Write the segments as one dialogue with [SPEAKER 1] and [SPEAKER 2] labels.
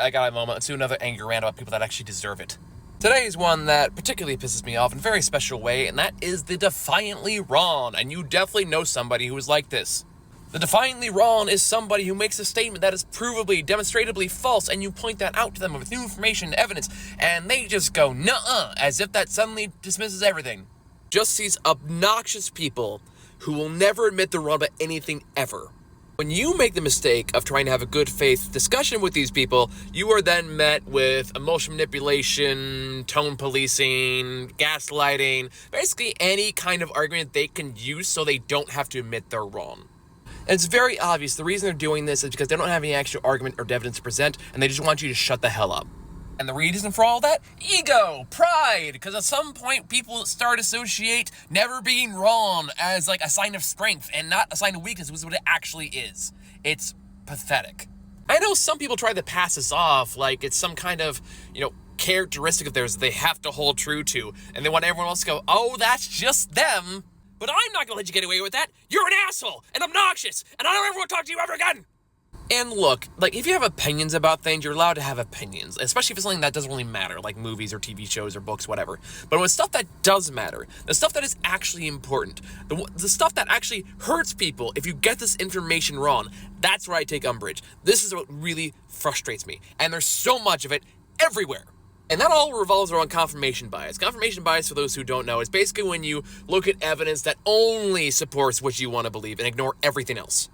[SPEAKER 1] I got a moment. Let's do another anger rant about people that actually deserve it. Today's one that particularly pisses me off in a very special way, and that is the defiantly wrong. And you definitely know somebody who is like this. The defiantly wrong is somebody who makes a statement that is provably, demonstratively false, and you point that out to them with new information and evidence, and they just go, nuh-uh, as if that suddenly dismisses everything. Just these obnoxious people who will never admit they're wrong about anything ever. When you make the mistake of trying to have a good faith discussion with these people, you are then met with emotion manipulation, tone policing, gaslighting, basically any kind of argument they can use so they don't have to admit they're wrong. And it's very obvious the reason they're doing this is because they don't have any actual argument or evidence to present, and they just want you to shut the hell up. And the reason for all that? Ego, pride, because at some point people start to associate never being wrong as like a sign of strength and not a sign of weakness, which is what it actually is. It's pathetic. I know some people try to pass this off like it's some kind of, characteristic of theirs that they have to hold true to, and they want everyone else to go, oh, that's just them. But I'm not gonna let you get away with that. You're an asshole and obnoxious, and I don't ever want to talk to you ever again. And look, if you have opinions about things, you're allowed to have opinions, especially if it's something that doesn't really matter, like movies or TV shows or books, whatever. But with stuff that does matter, the stuff that is actually important, the stuff that actually hurts people if you get this information wrong, that's where I take umbrage. This is what really frustrates me. And there's so much of it everywhere. And that all revolves around confirmation bias. Confirmation bias, for those who don't know, is basically when you look at evidence that only supports what you want to believe and ignore everything else.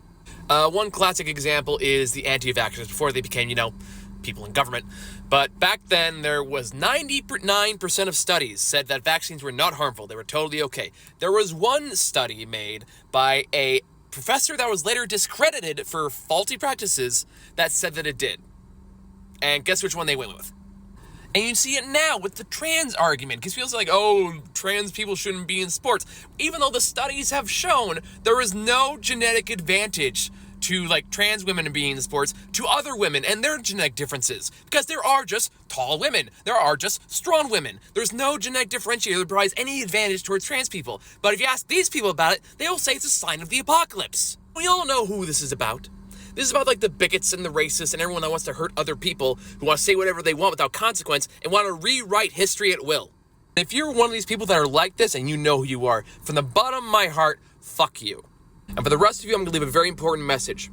[SPEAKER 1] One classic example is the anti-vaxxers before they became, people in government. But back then, there was 99% of studies said that vaccines were not harmful. They were totally okay. There was one study made by a professor that was later discredited for faulty practices that said that it did. And guess which one they went with? And you see it now with the trans argument, because people say like, oh, trans people shouldn't be in sports. Even though the studies have shown there is no genetic advantage to trans women being in sports to other women and their genetic differences. Because there are just tall women. There are just strong women. There's no genetic differentiator that provides any advantage towards trans people. But if you ask these people about it, they will say it's a sign of the apocalypse. We all know who this is about. This is about the bigots and the racists and everyone that wants to hurt other people, who want to say whatever they want without consequence and want to rewrite history at will. If you're one of these people that are like this, and you know who you are, from the bottom of my heart, fuck you. And for the rest of you, I'm going to leave a very important message.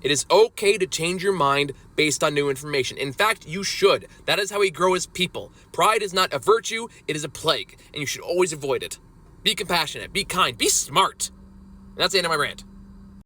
[SPEAKER 1] It is okay to change your mind based on new information. In fact, you should. That is how we grow as people. Pride is not a virtue, it is a plague, and you should always avoid it. Be compassionate, be kind, be smart. And that's the end of my rant.